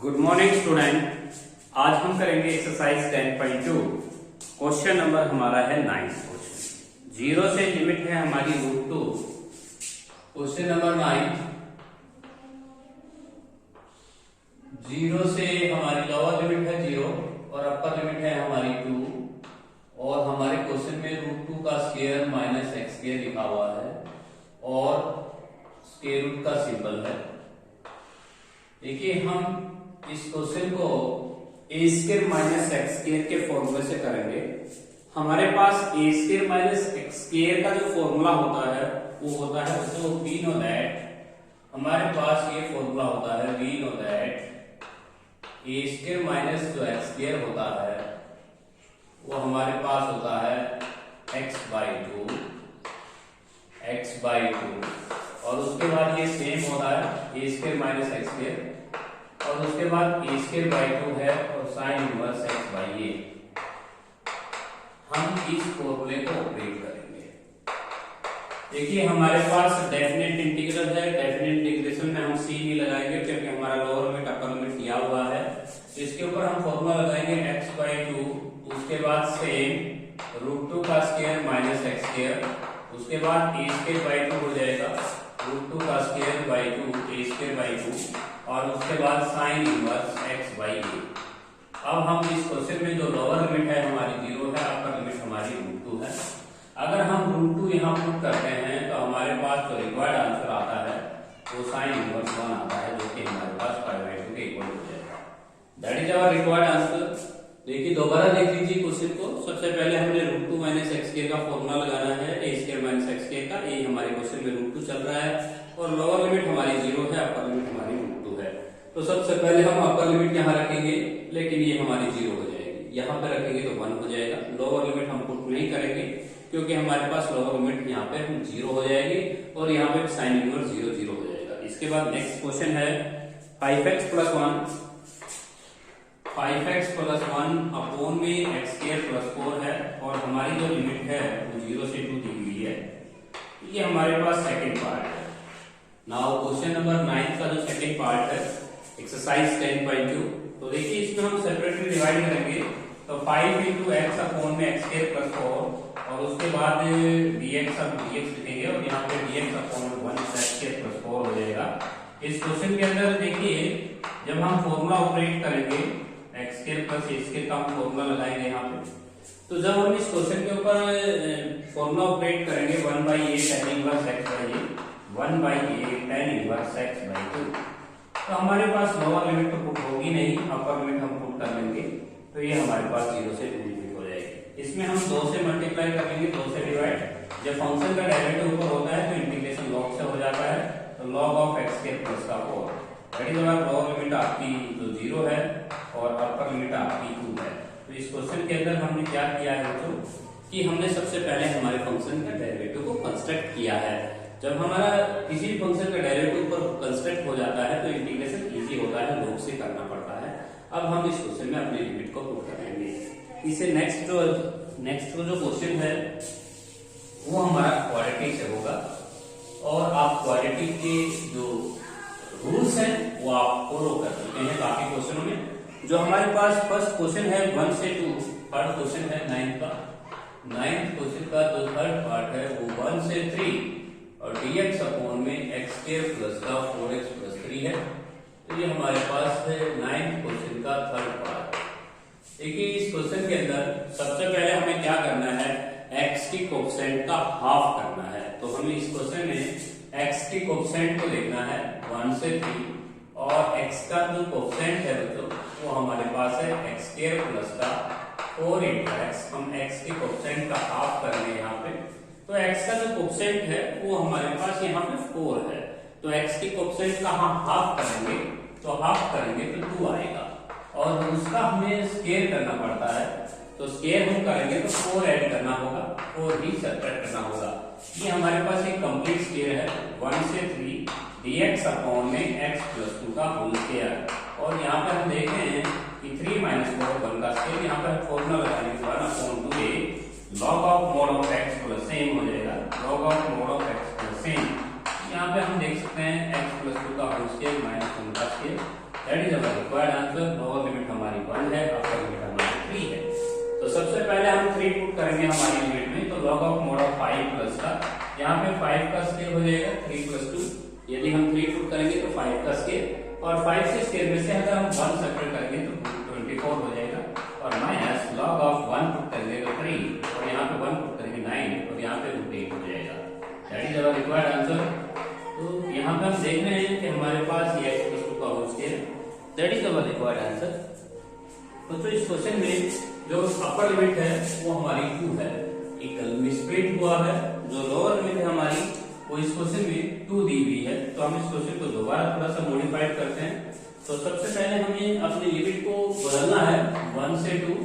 Good morning student. आज हम करेंगे एक्सरसाइज 10.2। क्वेश्चन नंबर हमारा है 9 क्वेश्चन। 0 से लिमिट है हमारी √2। क्वेश्चन नंबर 9, 0 से हमारी लोअर लिमिट है 0 और अपर लिमिट है हमारी 2 और हमारे क्वेश्चन में √2 का स्क्वायर माइनस एक्स स्क्वायर लिखा हुआ है और स्क्वायर रूट का सिंबल है। देखिए हम इस क्वेश्चन को ए स्क्वायर माइनस एक्स स्क्वायर के फॉर्मूले से करेंगे। हमारे पास ए स्क्वायर माइनस एक्स स्क्वायर का जो फॉर्मूला होता है वो होता है तो वी नो दैट हमारे पास ये फॉर्मूला होता है we know that a square minus जो एक्स स्क्वायर होता है वो हमारे पास होता है x/2 और उसके बाद ये सेम होता है ए स्क्वायर माइनस एक्स स्क्वायर और उसके बाद ए स्क्वायर बाई 2 है और साइन इनवर्स एक्स बाई ए। हम इस फॉर्मूले को ऑपरेट करेंगे। देखिए हमारे पास डेफिनेट इंटीग्रल है। डेफिनेट इंटीग्रेशन में हम सी नहीं लगाएंगे क्योंकि हमारा लोअर लिमिट अपर लिमिट दिया हुआ है। इसके ऊपर हम फॉर्मूला लगाएंगे x/2, उसके बाद सेम √2 का स्क्वायर माइनस एक्स स्क्वायर, उसके बाद ए स्क्वायर बाई 2 हो जाएगा √2 का square by 2 A square by 2 और उसके बाद साइन इनवर्स एक्स बाई ए। अब हम इस क्वेश्चन में जो लोअर लिमिट है हमारी 0 है, अपर लिमिट हमारी √2 है। अगर हम √2 यहाँ पुट करते हैं तो हमारे पास जो रिक्वायर्ड आंसर आता है वो साइन इनवर्स 1 आता है जो कि हमारे पास π/2 के इक्वल हो जाएगा। That is our required answer. देखिए दोबारा देख लीजिए क्वेश्चन को। सबसे पहले हमने √2 माइनस एक्स स्क्वायर का फॉर्मूला लगाना है ए स्क्वायर माइनस एक्स स्क्वायर का। ये हमारे क्वेश्चन में √2 चल रहा है और लोअर लिमिट हमारी 0 है, अपर लिमिट हमारी √2 है। तो सबसे पहले हम अपर लिमिट यहाँ रखेंगे लेकिन ये हमारी 0 हो जाएगी। यहाँ पे रखेंगे तो 1 हो जाएगा। लोअर लिमिट हम पुट नहीं करेंगे क्योंकि हमारे पास लोअर लिमिट यहाँ पे 0 हो जाएगी और यहाँ पे साइन इनवर्स 0 0 हो जाएगा। इसके बाद नेक्स्ट क्वेश्चन है 5x + 1 अपॉन में एक्स स्क्वायर प्लस 4 है और हमारी जो लिमिट है वो 0 से 2 दी हुई है। ये हमारे पास सेकंड पार्ट है। नाउ क्वेश्चन नंबर 9 का जो सेकंड पार्ट है एक्सरसाइज 10.2। तो देखिए इसमें हम सेपरेटली डिवाइड करेंगे तो 5 × x अपॉन में एक्स स्क्वायर प्लस 4 और उसके बाद dx अब dx लिखेंगे और यहाँ पे dx upon 1 x square plus 4 हो जाएगा। इस क्वेश्चन के अंदर देखिए जब हम फॉर्मूला ऑपरेट करेंगे एक्स स्क्वायर प्लस ए स्क्वायर का हम फॉर्मूला लगाएंगे यहाँ पे। तो जब हम इस क्वेश्चन के ऊपर फॉर्मूला ऑपरेट करेंगे 1/a tan inverse x by A 1/a tan inverse x by 2 तो हमारे पास लोअर लिमिट तो पुट होगी नहीं, अपर लिमिट हम पुट कर लेंगे तो ये हमारे पास 0 से 2 लिमिट हो जाएगी। इसमें हम 2 से मल्टीप्लाई कर लेंगे, 2 से डिवाइड। जब फंक्शन का डेरिवेटिव ऊपर होता है तो इंटीग्रेशन log से हो जाता है तो log of x square plus का 4 that is our lower limit आपकी जो 0 है और अपर लिमिट आपकी 2 है। तो इस क्वेश्चन के अंदर हमने क्या किया है बच्चों कि हमने सबसे पहले हमारे फंक्शन का डेरिवेटिव को कंस्ट्रक्ट किया है। जब हमारा किसी फंक्शन का डेरिवेटिव पर कंस्ट्रक्ट हो जाता है तो इंटीग्रेशन इजी होता है, log से करना पड़ता है। अब हम इस क्वेश्चन में अपनी लिमिट को पुट करेंगे। इसे नेक्स्ट जो क्वेश्चन है वो हमारा क्वाड्रेटिक से होगा और आप क्वाड्रेटिक के जो रूल्स हैं वो आप फॉलो कर सकते हैं काफी क्वेश्चनों में। जो हमारे पास फर्स्ट क्वेश्चन है 1 से 2, थर्ड क्वेश्चन है 9th क्वेश्चन का जो थर्ड पार्ट है वो 1 से 3 और dx अपॉन में x स्क्वायर प्लस का 4x प्लस 3 है। तो ये हमारे पास है 9th क्वेश्चन का थर्ड पार्ट। देखिए इस क्वेश्चन के अंदर सबसे पहले हमें क्या करना है, x की कोएफिशिएंट का हाफ करना है। तो हमें इस क्वेश्चन में x की कोएफिशिएंट को देखना है 1 से 3 और x का जो कोएफिशिएंट है बच्चों वो हमारे पास है x स्क्वायर प्लस का 4 × x। हम x की कोएफिशिएंट का हाफ करेंगे यहाँ पे तो x का जो कोएफिशिएंट है वो हमारे पास यहाँ पे 4 है तो x की कोएफिशिएंट का हम हाफ करेंगे तो 2 आएगा और उसका हमें स्क्वायर करना पड़ता है तो स्क्वायर हम करेंगे तो 4 ऐड करना होगा, 4 ही सब्ट्रैक्ट करना होगा। ये हमारे पास एक कंप्लीट स्क्वायर है 1 से 3 dx अपॉन में x प्लस 2 का होल स्क्वायर और यहाँ पर हम देखते हैं कि 3 - 4 1 का स्क्वायर। यहाँ पर फॉर्मूला लगाने के बाद 1/2a log of mode of x plus same हो जाएगा log of mode of x plus same. यहाँ पे हम देख सकते हैं x प्लस 2 का होल स्क्वायर माइनस 1 का square, that is our required answer. Lower limit हमारी 1 है, अपर लिमिट हमारी 3 है। तो सबसे पहले हम 3 पुट करेंगे हमारी लिमिट में, तो log of mode of 5 plus का, यहाँ पे 5 का स्क्वायर हो जाएगा 3 + 2, यदि हम 3 पुट करेंगे तो 5 का स्क्वायर, और 5 से स्क्वायर में से अगर हम 1 सब्ट्रैक्ट करेंगे तो 24 हो जाएगा, और माइनस log ऑफ 1 पुट करेंगे तो 3, और यहाँ पे 1 पुट करेंगे 9, और यहाँ पे √8 हो जाएगा, that is our required answer. तो यहाँ पे हम देख रहे हैं कि हमारे पास ये x + 2 का whole square, that is our required answer. तो इस क्वेश्चन में जो अपर लिमिट है वो हमारी 2 है, इक्वल में स्प्लिट हुआ है, जो लोअर लिमिट है हमारी वो इस क्वेश्चन में 2 दी हुई है। तो हम इस क्वेश्चन को दोबारा थोड़ा सा मॉडिफाइड करते हैं। तो सबसे पहले हमें अपनी लिमिट को बदलना है 1 से 2।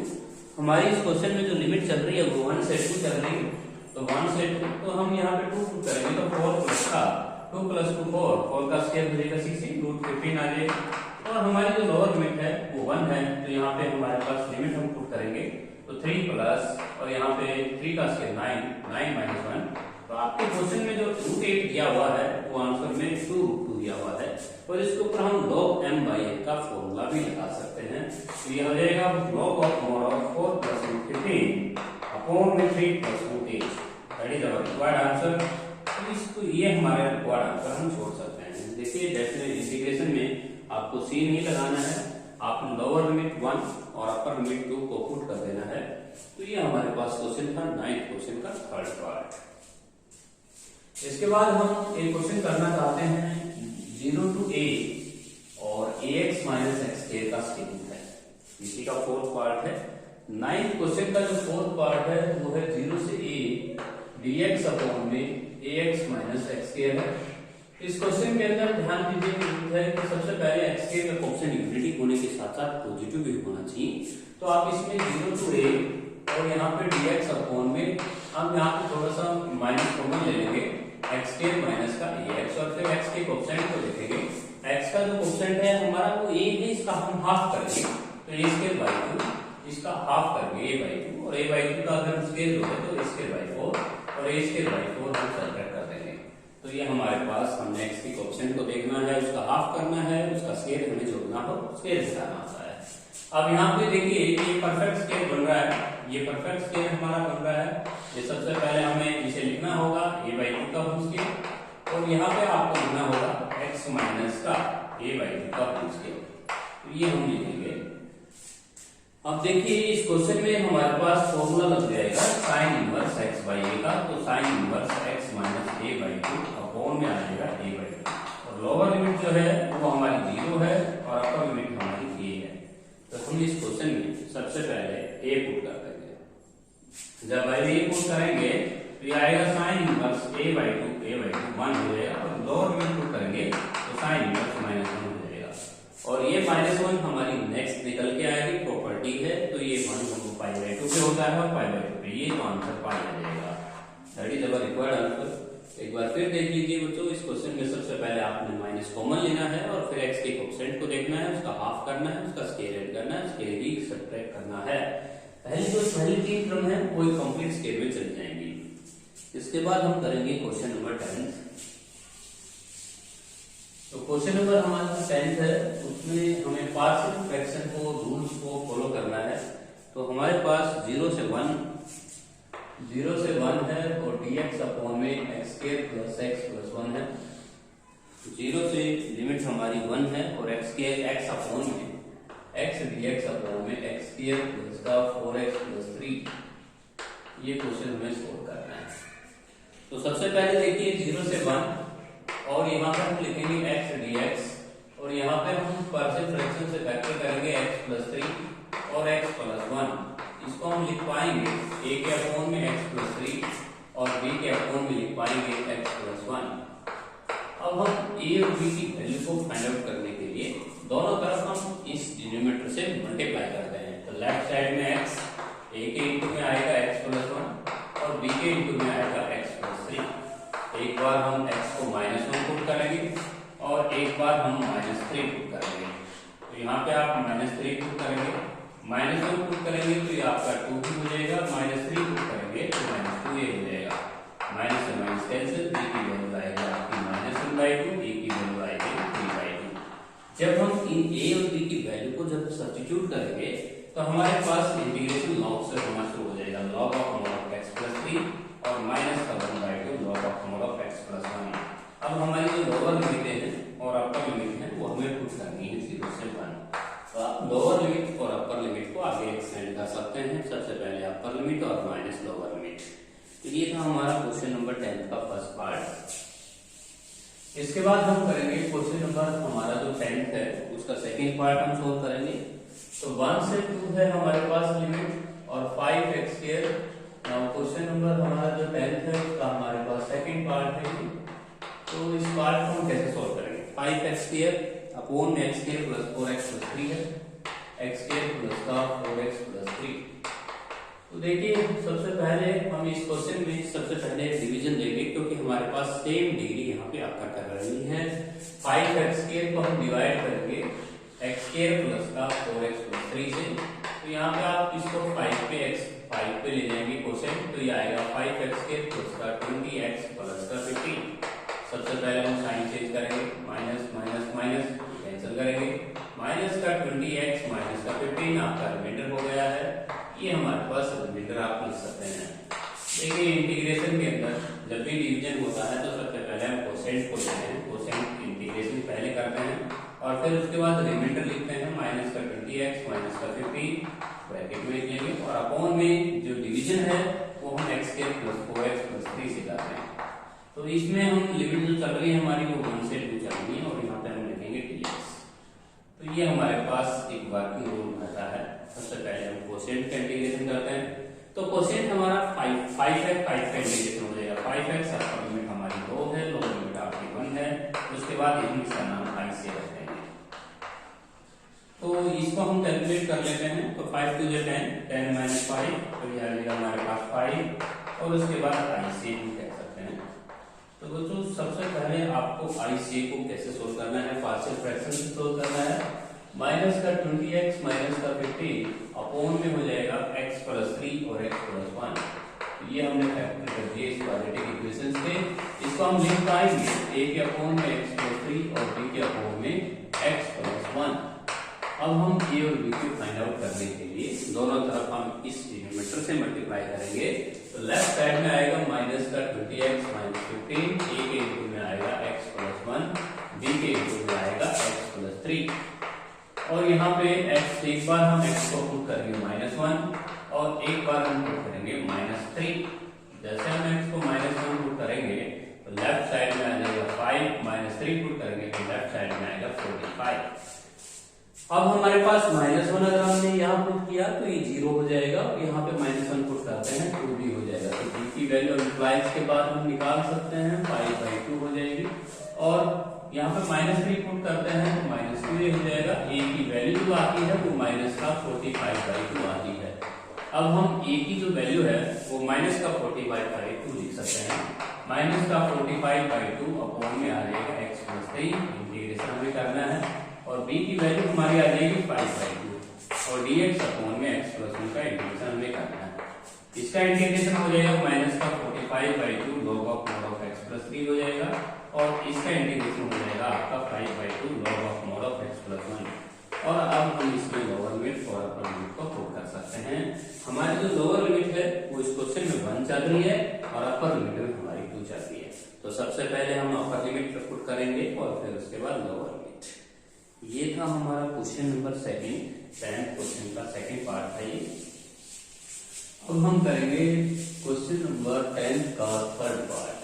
हमारी इस क्वेश्चन में जो लिमिट चल रही है वो 1 से 2 चल रही है, तो 1 से 2, तो हम यहाँ पे 2 पुट करेंगे तो 4 प्लस का 2 + 2 4 का स्क्वायर हो जाएगा 16, √15 आ जाएगा, और हमारी जो लोअर लिमिट है वो 1 है, तो यहाँ पे हमारे पास लिमिट हम पुट करेंगे तो 3 प्लस, और यहाँ पे 3 का स्क्वायर 9 - 1। तो आपके क्वेश्चन में जो √8 दिया हुआ है वो आंसर में 2 दिया हुआ है, और इसके ऊपर हम log m/n का फॉर्मूला भी लगा सकते हैं। तो ये हो जाएगा log of mode of 4 + √15 upon में 3 + √8, that is our required answer. तो इसको ये हमारे रिक्वायर्ड आंसर हम छोड़ सकते हैं। देखिए जैसे इंटीग्रेशन में आपको c नहीं लगाना है, आप लोअर लिमिट 1 और अपर लिमिट 2 को पुट कर देना है। तो ये हमारे पास क्वेश्चन था 9th क्वेश्चन का थर्ड पार्ट। इसके बाद हम एक क्वेश्चन करना चाहते हैं 0 to a और ax - x² का स्केलिंग है, इसी का फोर्थ पार्ट है। 9th क्वेश्चन का जो फोर्थ पार्ट है वो है 0 से a dx अपॉन में ax - x² है। इस क्वेश्चन के अंदर ध्यान दीजिए है कि सबसे पहले x² का कोएफिशिएंट यूनिटी होने के साथ साथ पॉजिटिव भी होना चाहिए। तो आप इसमें 0 to a और यहाँ पे dx अपॉन में हम यहाँ पे थोड़ा सा माइनस कॉमन ले लेंगे, x² माइनस का ax, और फिर x के कोएफिशिएंट को देखेंगे। x का जो कोएफिशिएंट है हमारा वो a है, इसका हम हाफ करेंगे, तो a²/2, इसका हाफ करेंगे a/2, और a/2 का अगर स्क्वायर होगा तो a²/4, और a²/4 हम सब्ट्रैक्ट कर देंगे। तो ये हमारे पास हमने x के कोएफिशिएंट को देखना है, उसका हाफ करना है, उसका स्क्वायर हमें जोड़ना हो, स्क्वायर निकालना होता है। अब यहाँ पे देखिए ये परफेक्ट स्क्वायर बन रहा है, ये परफेक्ट स्क्वायर हमारा बन रहा है। ये सबसे पहले हमें इसे लिखना होगा a/2 का होल स्क्वायर, और यहाँ पे आपको लिखना होगा x माइनस का a/2 का होल स्क्वायर, तो ये हम लिखेंगे। अब देखिए इस क्वेश्चन में हमारे पास फॉर्मूला लग जाएगा sin इनवर्स x/a का, तो sin inverse x - a/2 upon में आ जाएगा a/2, और लोअर लिमिट जो है वो हमारी 0 है और अपर लिमिट हमारी a है। तो हम इस क्वेश्चन में सबसे पहले a पुट कर देंगे। जब a पुट करेंगे तो ये आएगा sin इनवर्स a/2 1 हो जाएगा, और लोअर लिमिट पुट करेंगे तो sin इनवर्स -1 हो जाएगा, और ये -1 हमारी नेक्स्ट निकल के आएगी, प्रॉपर्टी है, तो ये 1 π/2 पे होता है और π/2 पे, ये तो आंसर पाई आ जाएगा, that is our required answer. एक बार फिर देख लीजिए बच्चों, इस क्वेश्चन में सबसे पहले आपने माइनस कॉमन लेना है, और फिर x के कोएफिशिएंट को देखना है, उसका हाफ करना है, उसका स्क्वायर ऐड करना है, स्क्वायर भी सब्ट्रैक्ट करना है। पहली 3 टर्म है वो एक कंप्लीट स्क्वायर में चली जाएंगी। इसके बाद हम करेंगे क्वेश्चन नंबर 10। तो क्वेश्चन नंबर हमारा 10 है, उसमें हमें पार्शियल फ्रैक्शन को रूल्स को फॉलो करना है। तो हमारे पास 0 से 1 है, और dx अपॉन में x² + x + 1 है। 0 से लिमिट हमारी 1 है, और x अपॉन में x dx अपॉन में x² + का 4x + 3, ये क्वेश्चन हमें सोल्व करना है। तो सबसे पहले देखिए 0 से 1, और यहाँ पे हम लिखेंगे x dx, और यहाँ पे हम पार्शियल फ्रैक्शन से फैक्टर करेंगे x + 3 और x + 1। इसको हम लिख पाएंगे a के अपॉन में x + 3 और b के अपॉन में लिख पाएंगे x + 1। अब हम a और b की वैल्यू को फाइंड आउट करने के लिए दोनों तरफ हम इस डिनोमिनेटर से मल्टीप्लाई करते हैं। तो लेफ्ट साइड में x, a के इनटू में आएगा x + 1, और b के इनटू में आएगा x + 3। एक बार हम x को -1 पुट करेंगे, और एक बार हम -3 पुट करेंगे। तो यहाँ पे आप -3 पुट करेंगे, -1 पुट करेंगे तो ये आपका 2 भी हो जाएगा, -3 पुट करेंगे तो -2 ये हो जाएगा। माइनस से माइनस कैंसिल, b की वैल्यू आएगी आपकी -1/2, a की वैल्यू आएगी 3/2। इन a और b की वैल्यू को जब सब्स्टिट्यूट करेंगे तो हमारे पास इंटीग्रेशन लॉग से होना शुरू हो जाएगा, log of mode of x plus 3 और माइनस का 1/2 log of mode of x plus 1। अब हमारी जो लोअर लिमिट है और अपर लिमिट है वो हमें पुट करनी है 0 से 1। तो आप लोअर लिमिट और अपर लिमिट को आगे एक्सटेंड कर सकते हैं। सबसे पहले अपर लिमिट और माइनस लोअर लिमिट। तो ये था हमारा क्वेश्चन नंबर 10 का फर्स्ट पार्ट। इसके बाद हम करेंगे क्वेश्चन नंबर हमारा जो 10th है उसका सेकंड पार्ट हम सोल्व करेंगे। तो 1 से 2 है हमारे पास लिमिट और 5x²। नाउ क्वेश्चन नंबर हमारा जो 10th है उसका हमारे पास सेकंड पार्ट है। तो इस पार्ट को हम कैसे सोल्व करेंगे? 5x² अपॉन में x² प्लस 4x प्लस 3 है, x² प्लस का 4x प्लस 3। तो देखिए सबसे पहले हम इस क्वेश्चन में सबसे पहले डिवीजन देंगे क्योंकि हमारे पास सेम डिग्री यहाँ पे आकर कर रही है। 5x² को हम डिवाइड करेंगे x² प्लस का 4x प्लस 3 से। तो यहाँ पे आप इसको 5 पे ले जाएंगे क्वेश्चन, तो ये आएगा 5x² प्लस का 20x प्लस का 15। सबसे पहले हम साइन चेंज करेंगे, माइनस माइनस माइनस कैंसिल करेंगे, माइनस का 20x माइनस का 15 आपका रिमाइंडर हो गया है। ये हमारे पास रिमाइंडर आप लिख सकते हैं। देखिए इंटीग्रेशन के अंदर जब भी डिवीजन होता है तो सबसे पहले हम कोसेंट को लेते हैं, कोसेंट इंटीग्रेशन पहले करते हैं और फिर उसके बाद रिमाइंडर लिखते हैं, माइनस का 20x माइनस का 15 ब्रैकेट में लिख लेंगे और अपॉन में जो डिवीजन है वो हम x² प्लस 4x प्लस 3 से करते हैं। तो इसमें हम लिमिट जो चल रही है हमारी वो 1 से 2 चल रही है और यहाँ पे हम लिखेंगे dx। तो ये हमारे पास एक वर्किंग रूल रहता है। सबसे पहले हम कोसेंट का इंटीग्रेशन करते हैं। तो कोसेंट हमारा 5 है, 5 का इंटीग्रेशन हो जाएगा 5x, अपर लिमिट हमारी 2 है, लोअर लिमिट आपकी 1 है। उसके बाद हम इसका नाम i से रखते हैं। तो इसको हम कैलकुलेट कर लेते हैं। तो 5 2 10, 10 माइनस 5, तो ये आ जाएगा हमारे पास 5 और उसके बाद i से भी कह सकते हैं। तो बच्चों सबसे पहले आपको i से को कैसे सोल्व करना है? पार्शियल फ्रैक्शन से सोल्व करना है। माइनस का 20x माइनस का 15 अपॉन में हो जाएगा x प्लस 3 और x प्लस 1। तो ये हमने फैक्टर कर दिए इस क्वाड्रेटिक इक्वेशन से। इसको हम लिख पाएंगे a के अपॉन में x प्लस 3 और b के अपॉन में x प्लस 1। अब हम a और b को फाइंड आउट करने के लिए दोनों तरफ हम इस डिनोमिनेटर से मल्टीप्लाई करेंगे। तो लेफ्ट साइड में आएगा माइनस का 20x माइनस 15, a के इनटू में आएगा x प्लस 1, b के इनटू में आएगा x प्लस 3 और यहाँ पे x एक बार हम x को पुट करेंगे -1 और एक बार हम पुट करेंगे -3। जैसे हम x को -1 पुट करेंगे तो लेफ्ट साइड में आ जाएगा 5, -3 पुट करेंगे तो लेफ्ट साइड में आएगा 45। अब हमारे पास -1 अगर हमने यहाँ पुट किया तो ये 0 हो जाएगा और यहाँ पे -1 पुट करते हैं 2 भी हो जाएगा। तो b की वैल्यू इम्प्लाइज के बाद हम निकाल सकते हैं, 5/2 हो जाएगी और यहाँ पे -3 पुट करते हैं तो -2 हो जाएगा। a की वैल्यू जो आती है वो माइनस का 45/2 आती है। अब हम a की जो वैल्यू है वो माइनस का 45/2 लिख सकते हैं। माइनस का 45/2 अपॉन में आ जाएगा x प्लस 3, इंटीग्रेशन हमें करना है और b की वैल्यू हमारी आ जाएगी 5/2 और dx अपॉन में x प्लस 1 का इंटीग्रेशन हमें करना है। इसका इंटीग्रेशन हो जाएगा माइनस का 45/2 log of mode of x plus 3 हो जाएगा और इसका इंटीग्रेशन हो जाएगा आपका 5/2 log of mode of x plus 1। और अब हम इसमें लोअर लिमिट और अपर लिमिट को पुट कर सकते हैं। हमारी जो लोअर लिमिट है वो इस क्वेश्चन में 1 चल रही है और अपर लिमिट में हमारी 2 चल रही है। तो सबसे पहले हम अपर लिमिट पुट करेंगे और फिर उसके बाद लोअर लिमिट। ये था हमारा क्वेश्चन नंबर 10th क्वेश्चन का सेकंड पार्ट था ये। अब हम करेंगे क्वेश्चन नंबर 10 का थर्ड पार्ट।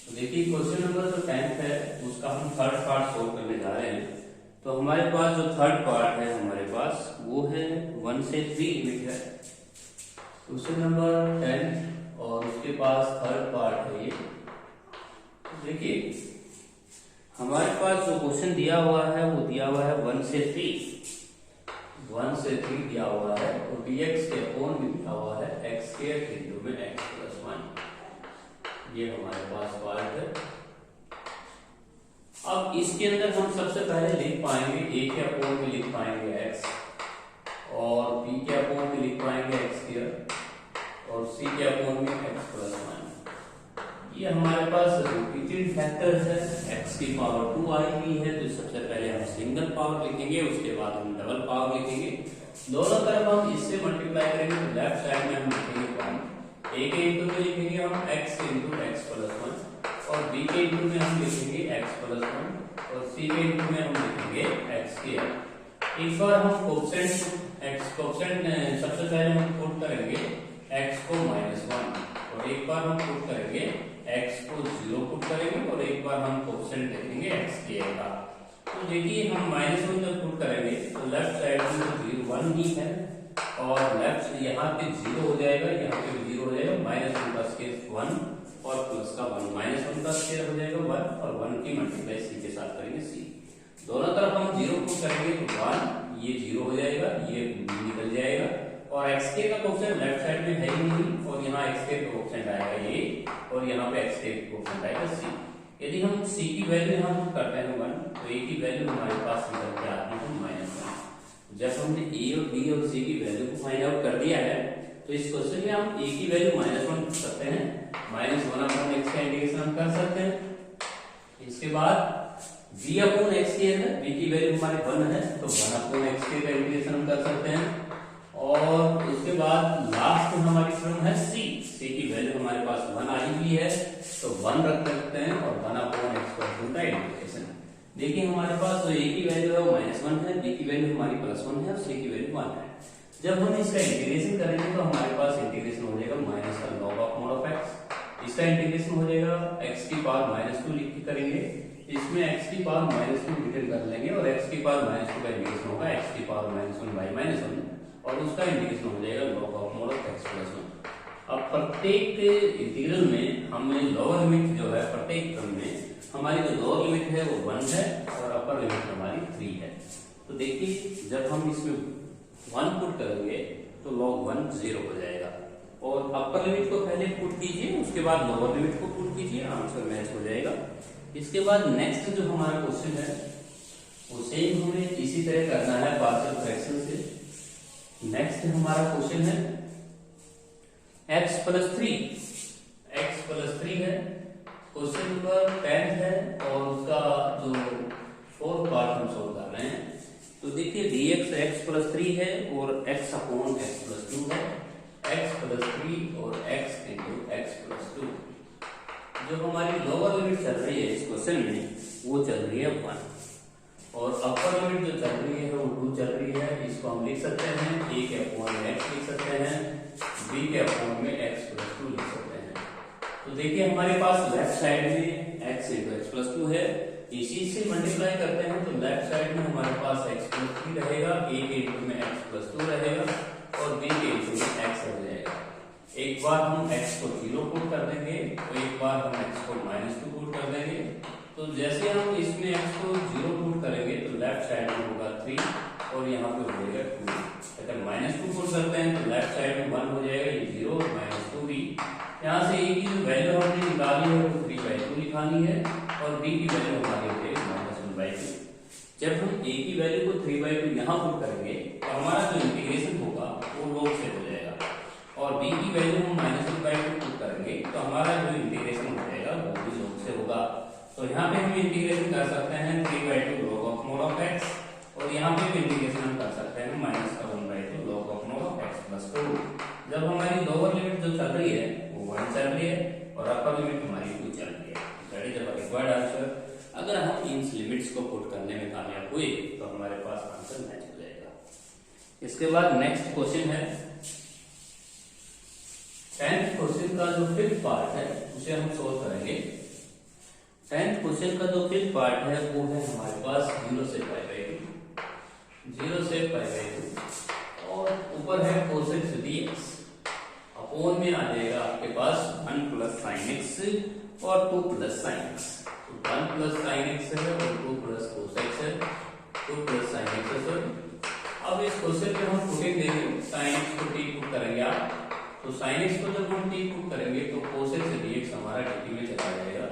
तो देखिए क्वेश्चन नंबर जो 10th है उसका हम थर्ड पार्ट सोल्व करने जा रहे हैं। तो हमारे पास जो थर्ड पार्ट है हमारे पास वो है 1 से 3 लिमिट है क्वेश्चन नंबर 10 और उसके पास थर्ड पार्ट है ये। तो देखिए हमारे पास जो क्वेश्चन दिया हुआ है वो दिया हुआ है 1 से 3 दिया हुआ है और dx के अपॉन में दिया हुआ है x² इंटू में x प्लस 1। ये हमारे पास पार्ट है। अब इसके अंदर हम सबसे पहले लिख पाएंगे a के अपॉन में लिख पाएंगे x और b के अपॉन में लिख पाएंगे x² और c के अपॉन में x प्लस 1। ये हमारे पास रिपीटेड फैक्टर है, x की पावर 2 आएगी है, तो सबसे पहले हम सिंगल पावर लिखेंगे, उसके बाद हम डबल पावर लिखेंगे। दोनों तरफ हम इससे मल्टीप्लाई करेंगे तो लेफ्ट साइड में हम लिखेंगे 1, a के इंटू में लिखेंगे हम x इंटू एक्स प्लस 1, और b के इंटू में हम लिखेंगे x प्लस 1, और c के इंटू में हम लिखेंगे x स्क्वायर। एक बार हम कोएफिशिएंट सबसे पहले हम पुट करेंगे x को -1, और एक बार हम पुट करेंगे x को 0 पुट करेंगे, और एक बार हम कोएफिशिएंट देखेंगे x स्क्वायर का। तो देखिए हम -1 जब पुट करेंगे तो लेफ्ट साइड में तो 0 1 ही है, और लेफ्ट यहाँ पे 0 हो जाएगा, यहाँ पे भी 0 हो जाएगा, -1 का स्क्वायर 1 और प्लस का 1, -1 का स्क्वायर हो जाएगा 1, और 1 की मल्टीप्लाई c के साथ करेंगे c। दोनों तरफ हम 0 पुट करेंगे तो 1, ये 0 हो जाएगा, ये निकल जाएगा, और x के का कोएफिशिएंट लेफ्ट साइड में है ही नहीं, और यहाँ x के का कोएफिशिएंट आएगा ये, और यहाँ पे x के का कोएफिशिएंट आएगा c। यदि हम c की वैल्यू यहाँ पुट करते हैं 1, तो a की वैल्यू हमारे पास निकल के आती है -1। जब हमने a और b और c की वैल्यू को फाइंड आउट कर दिया है, तो इस क्वेश्चन में हम a की वैल्यू -1 पुट सकते हैं, -1/x का इंटीग्रेशन हम कर सकते हैं। इसके बाद b/x है, b की वैल्यू हमारे 1 है, तो 1/x का इंटीग्रेशन हम कर सकते हैं। और उसके बाद लास्ट में हमारी टर्म है c की वैल्यू हमारे पास 1 आई हुई है, तो 1 रख सकते हैं, और 1/x का इंटीग्रेशन। देखिए हमारे पास जो a की वैल्यू है वो -1 है, b की वैल्यू हमारी +1 है, और c की वैल्यू 1 है। जब हम इसका इंटीग्रेशन करेंगे तो हमारे पास इंटीग्रेशन हो जाएगा -log(x), इसका इंटीग्रेशन हो जाएगा x की पावर -2 लिख के करेंगे, इसमें x की पावर -2 रिटर्न कर लेंगे, और x की पावर -2 का इंटीग्रेशन होगा x की पावर -1/-1, और उसका इंटीग्रेशन हो जाएगा log(x + 1). अब प्रत्येक इंटीग्रल में हमें लोअर लिमिट जो है प्रत्येक टर्म में हमारी जो लोअर लिमिट है वो 1 है, और अपर लिमिट हमारी 3 है। तो देखिए जब हम इसमें 1 पुट करेंगे तो log 1 0 हो जाएगा, और अपर लिमिट को पहले पुट कीजिए, उसके बाद लोअर लिमिट को पुट कीजिए, आंसर मैच हो जाएगा। इसके बाद नेक्स्ट जो हमारा क्वेश्चन है वो सेम हमें इसी तरह करना है पार्शियल फ्रैक्शन से। नेक्स्ट हमारा क्वेश्चन है x + 3 है, क्वेश्चन नंबर 10 है, और उसका जो 4th पार्ट हम सोल्व कर रहे हैं। तो देखिए dx x + 3 है, और x/x + 2 है, x + 3 और x × x + 2। जो हमारी लोअर लिमिट चल रही है इस क्वेश्चन में वो चल रही है 1, और अपर लिमिट जो चल रही है वो 2 चल रही है। इसको हम लिख सकते हैं a के अपॉन में x लिख सकते हैं, b के अपॉन में x + 2 लिख सकते हैं। तो देखिए हमारे पास लेफ्ट साइड में x × x + 2 है, इसी से मल्टीप्लाई करते हैं तो लेफ्ट साइड में हमारे पास x + 3 रहेगा, a के इंटू में x + 2 रहेगा, और b के इंटू में x हो जाएगा। एक बार हम x को 0 पुट कर देंगे, तो एक बार हम x को -2 पुट कर देंगे। तो जैसे हम इसमें x को 0 पुट करेंगे तो लेफ्ट साइड में होगा 3, और यहाँ पे हो जाएगा 2। अगर -2 पुट करते हैं तो लेफ्ट साइड में 1 हो जाएगा, ये 0 -2 भी। यहाँ से a की जो वैल्यू हमने निकाली है वो 3/2 लिखानी है, और b की वैल्यू हमारी हो जाएगी -1/2। जब हम a की वैल्यू को 3/2 यहाँ पुट करेंगे तो हमारा जो इंटीग्रेशन होगा वो log से हो जाएगा, और b की वैल्यू हम -1/2 पुट करेंगे तो हमारा जो इंटीग्रेशन हो जाएगा वो भी log से होगा। तो यहाँ पे हम इंटीग्रेशन कर सकते हैं 3/2 log(x), और यहाँ पे भी इंटीग्रेशन हम कर सकते हैं -1/2 log(x + 2)। जब हमारी लोअर लिमिट जो चल रही है वो 1 चल रही है, और अपर लिमिट हमारी 2 चल रही है। That is the required answer. अगर हम इन लिमिट्स को पुट करने में कामयाब हुए तो हमारे पास आंसर मैच हो जाएगा। इसके बाद नेक्स्ट क्वेश्चन है 10th क्वेश्चन का जो 5th पार्ट है उसे हम सोल्व करेंगे। 10th क्वेश्चन का जो 5th पार्ट है वो है हमारे पास 0 से π/2, और ऊपर है cos x dx, अपोन में आ जाएगा आपके पास 1 + sin x और 2 + sin x। तो 1 + sin x है और 2 + cos x है, 2 + sin x है। अब इस क्वेश्चन पे हम पुटिंग देंगे, sin x को t पुट करेंगे आप, तो sin x को जब हम t पुट करेंगे तो cos x dx हमारा dt में चला जाएगा,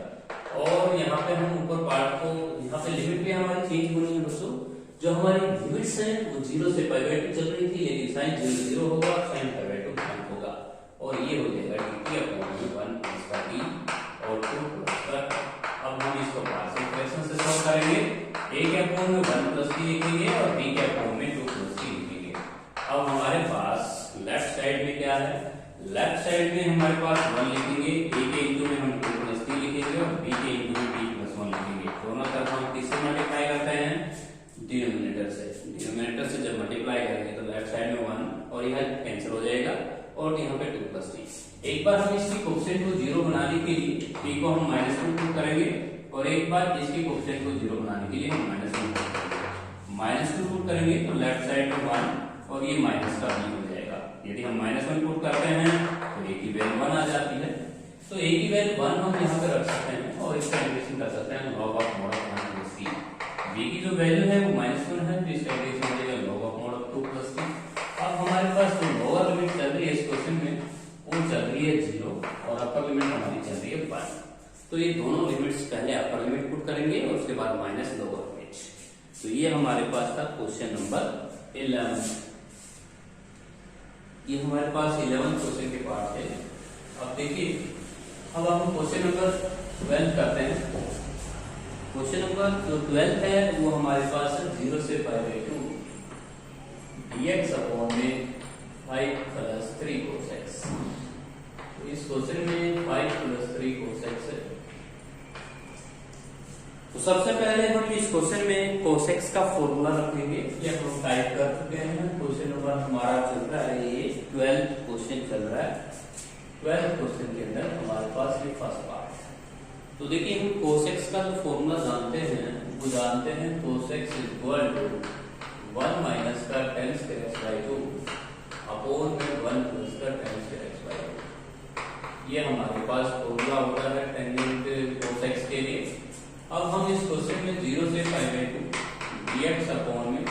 और यहाँ पे हम ऊपर पार्ट को, यहाँ पे लिमिट भी हमारी चेंज होनी है दोस्तों। जो हमारी लिमिट्स हैं वो 0 से π/2 चल रही थी, लेकिन sin 0 होगा, sin π/2 1 होगा, और ये हो जाएगा dt/1 + t, और ए के अपॉन में 1 प्लस टी लिखेंगे और बी के अपॉन में 2 प्लस टी लिखेंगे। अब हमारे पास लेफ्ट साइड में क्या है, लेफ्ट साइड में हमारे पास 1 लिखेंगे, ए के इंटू में हम 2 प्लस टी लिखेंगे और बी के इंटू में बी प्लस 1 लिखेंगे। दोनों तरफ हम किससे मल्टीप्लाई करते हैं, डिनोमिनेटर से। डिनोमिनेटर से जब मल्टीप्लाई करेंगे तो लेफ्ट साइड में 1 और यह कैंसिल हो जाएगा और यहाँ पे 2 प्लस टी। एक बार हम इसकी कोफिशिएंट को 0 बनाने के लिए टी को हम -2 पुट करेंगे और एक बार इसकी कोफिशिएंट को 0 बनाने के लिए हम -1 पुट करेंगे। -2 पुट करेंगे तो लेफ्ट साइड में 1 और ये माइनस का भी हो जाएगा। यदि हम -1 पुट करते हैं तो ए की वैल्यू 1 आ जाती है। तो ए की वैल्यू 1 हम यहाँ पे रख सकते हैं और इसका इंटीग्रेशन कर सकते हैं log of mod of 1 plus t. B की जो वैल्यू है वो -1 है तो इसका इंटीग्रेशन हो जाएगा log of mod of 2 plus T. अब हमारे पास जो लोअर लिमिट चल रही है इस क्वेश्चन में वो चल रही है 0 और अपर लिमिट हमारी चल रही है 1। तो ये दोनों लिमिट्स पहले अपर लिमिट पुट करेंगे और उसके बाद माइनस लोअर लिमिट। तो ये हमारे पास था क्वेश्चन नंबर 11। ये हमारे पास 11 क्वेश्चन के पार्ट है। अब देखिए, अब हम क्वेश्चन नंबर 12 करते हैं। क्वेश्चन नंबर जो 12 है वो हमारे पास 0 से π/2 dx अपॉन में 5 प्लस 3 cos x। इस क्वेश्चन में 5 प्लस 3 cos x है। तो सबसे पहले हम इस क्वेश्चन में cos x का फॉर्मूला रखेंगे। ये हम टाइप कर चुके हैं। क्वेश्चन नंबर हमारा चल रहा है, ये 12 क्वेश्चन चल रहा है। 12 क्वेश्चन के अंदर हमारे पास ये फर्स्ट पार्ट है। तो देखिए, हम cos x का जो फॉर्मूला जानते हैं वो जानते हैं cos x equal to 1 minus का tan स्क्वायर x/2 अपॉन में 1 प्लस का tan स्क्वायर x/2। ये हमारे पास फॉर्मूला होता है टेंजेंट cos x के लिए। अब हम इस क्वेश्चन में 0 से π/2 dx अपॉन में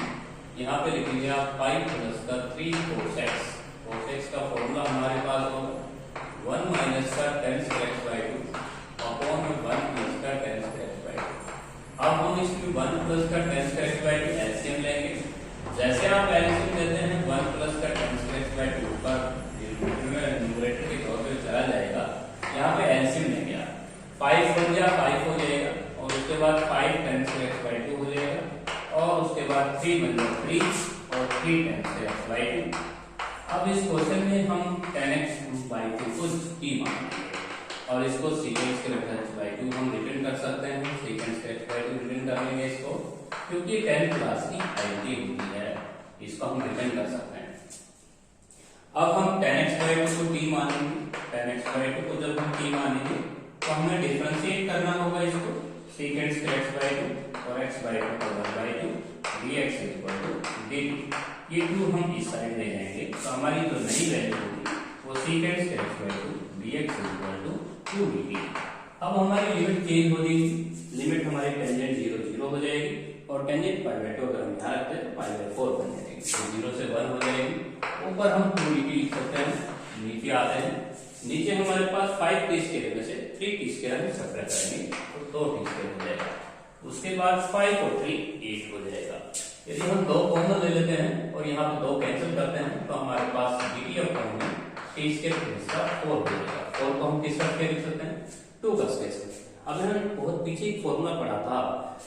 यहाँ पे लिखेंगे आप 5 प्लस का 3 cos x। cos x का फॉर्मूला हमारे पास होगा 1 माइनस का tan स्क्वायर x/2 अपॉन में 1 प्लस का tan स्क्वायर x/2। अब हम इसमें 1 प्लस का tan स्क्वायर x/2 एलसीएम लेंगे। जैसे आप एलसीएम लेते हैं 1 प्लस का tan स्क्वायर x/2 ऊपर न्यूमरेटर के तौर पे चला जाएगा। यहाँ पे एलसीएम लेंगे आप, 5 बन गया 5 हो जाएगा और उसके बाद 5 tan स्क्वायर x/2 हो जाएगा और उसके बाद 3 बन गया 3 और 3 tan स्क्वायर x/2। अब इस क्वेश्चन में हम tan x/2 को t मानेंगे और इसको secant स्क्वायर x/2 हम रिटर्न कर सकते हैं। secant स्क्वायर x/2 रिटर्न कर लेंगे इसको, क्योंकि 10 क्लास की आईडी होती है, इसको हम रिटर्न कर सकते हैं। अब हम tan x/2 को t मानेंगे। tan x/2 को जब हम t मानेंगे तो हमें डिफरेंशिएट करना होगा इसको। secant स्क्वायर x/2 और x/2 को 1/2 dx dt। ये 2 हम इस साइड ले जाएंगे तो हमारी जो नई वैल्यू होगी वो secant square x/2 dx 2 dt। अब हमारी लिमिट चेंज हो जाएगी। लिमिट हमारी टेंजेंट 0 0 हो जाएगी और टेंजेंट π/2 अगर हम यहाँ रखते हैं तो π/4 बन जाएगी। तो 0 से 1 हो जाएगी। ऊपर हम 2 dt लिख सकते हैं। नीचे आते हैं, नीचे हमारे पास 5 t स्क्वायर में से 3 t स्क्वायर हम सब्ट्रैक्ट करेंगे तो 2 t स्क्वायर हो जाएगा। उसके बाद 5 और 3 8 हो जाएगा। यदि हम 2 कॉमन ले लेते हैं और यहाँ पे 2 कैंसिल करते हैं तो हमारे पास dt अपॉन में t स्क्वायर इसका 4 हो जाएगा। 4 को हम किसका स्क्वायर लिख सकते हैं, 2 का स्क्वायर। अब हमने बहुत पीछे एक फॉर्मूला पढ़ा था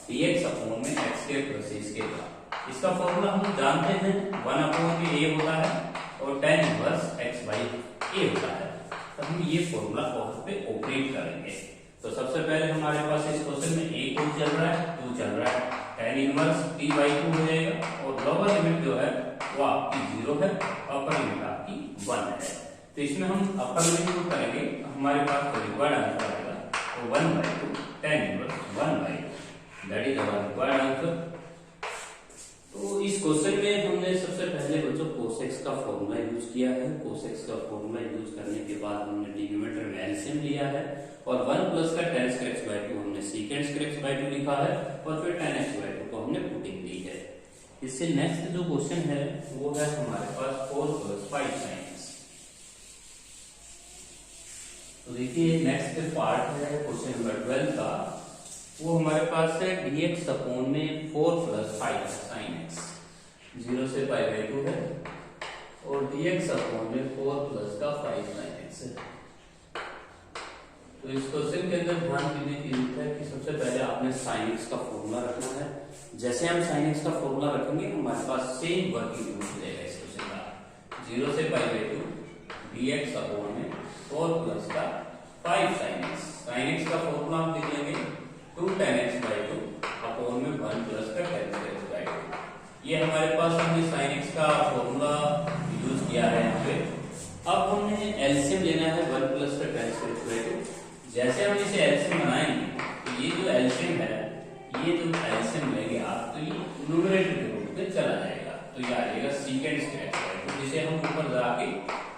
dx अपॉन में x square plus c square का। इसका फॉर्मूला हम जानते हैं 1 अपॉन में a होता है और tan इनवर्स x/a होता है। तो हम ये फॉर्मूला और पे ऑपरेट करेंगे। तो सबसे पहले हमारे पास इस क्वेश्चन में a को चल रहा है 2 चल रहा है, tan इनवर्स t/2 हो जाएगा और लोअर लिमिट जो है वो आपकी 0 है, अपर लिमिट आपकी 1 है। तो इसमें हम अपर लिमिट को करेंगे, हमारे पास रिक्वायर्ड आंसर आएगा 1/2 tan inverse 1/2 that is our required answer. तो इस क्वेश्चन में हमने सबसे पहले बच्चों cos x का फॉर्मूला यूज किया है। cos x का फॉर्मूला यूज करने के बाद हमने डिनोमिनेटर में एलसीएम लिया है और 1 प्लस का tan स्क्वायर x/2 हमने secant स्क्वायर x/2 लिखा है और फिर tan x/2 को हमने पुटिंग दी है। इससे नेक्स्ट जो क्वेश्चन है वो है हमारे पास 4 + 5 sin x। तो देखिए नेक्स्ट पार्ट है क्वेश्चन नंबर 12 का, वो हमारे पास है dx अपॉन में 4 + 5 sin x। 0 से π/2 है और dx अपॉन में 4 प्लस का 5 sin x है। तो इस क्वेश्चन के अंदर ध्यान देने की जरूरत है कि सबसे पहले आपने sin x का फॉर्मूला रखना है। जैसे हम sin x का फॉर्मूला रखेंगे हमारे पास सेम वर्किंग रूल हो जाएगा इस क्वेश्चन का। 0 से पाई बाई 2 dx अपॉन में 4 प्लस का 5 sin x। sin x का फॉर्मूला हम लिख लेंगे 2 tan x बाई 2 अपॉन में 1 प्लस का tan x बाई 2। ये हमारे पास हमने sin x का फॉर्मूला यूज किया है यहाँ पे। अब हमने एलसीएम लेना है 1 प्लस का tan x बाई 2। जैसे हम इसे एलसीएम बनाएंगे तो ये जो एलसीएम है, ये जो एलसीएम लेंगे आप, तो ये न्यूमरेटर के रूप में चला जाएगा, तो ये आ जाएगा सीकेंड स्क्वायर बाई 2, जिसे हम ऊपर जाके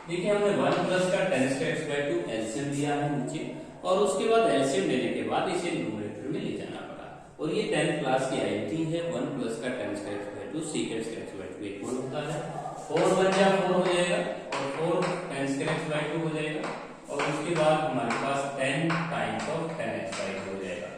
देखिए हमने 1 प्लस का tan x बाई 2 एलसीएम लिया है नीचे, और उसके बाद एलसीएम लेने के बाद इसे न्यूमरेटर में ले जाना पड़ा। और ये 10th क्लास की आईएमटी है। 1 प्लस का tan x by 2 secant square by 2 equal होता है 4 बन जा 4 हो जाएगा, और 4 tan x बाई 2 हो जाएगा, और उसके बाद हमारे पास 10 times of tan x by 2 हो जाएगा।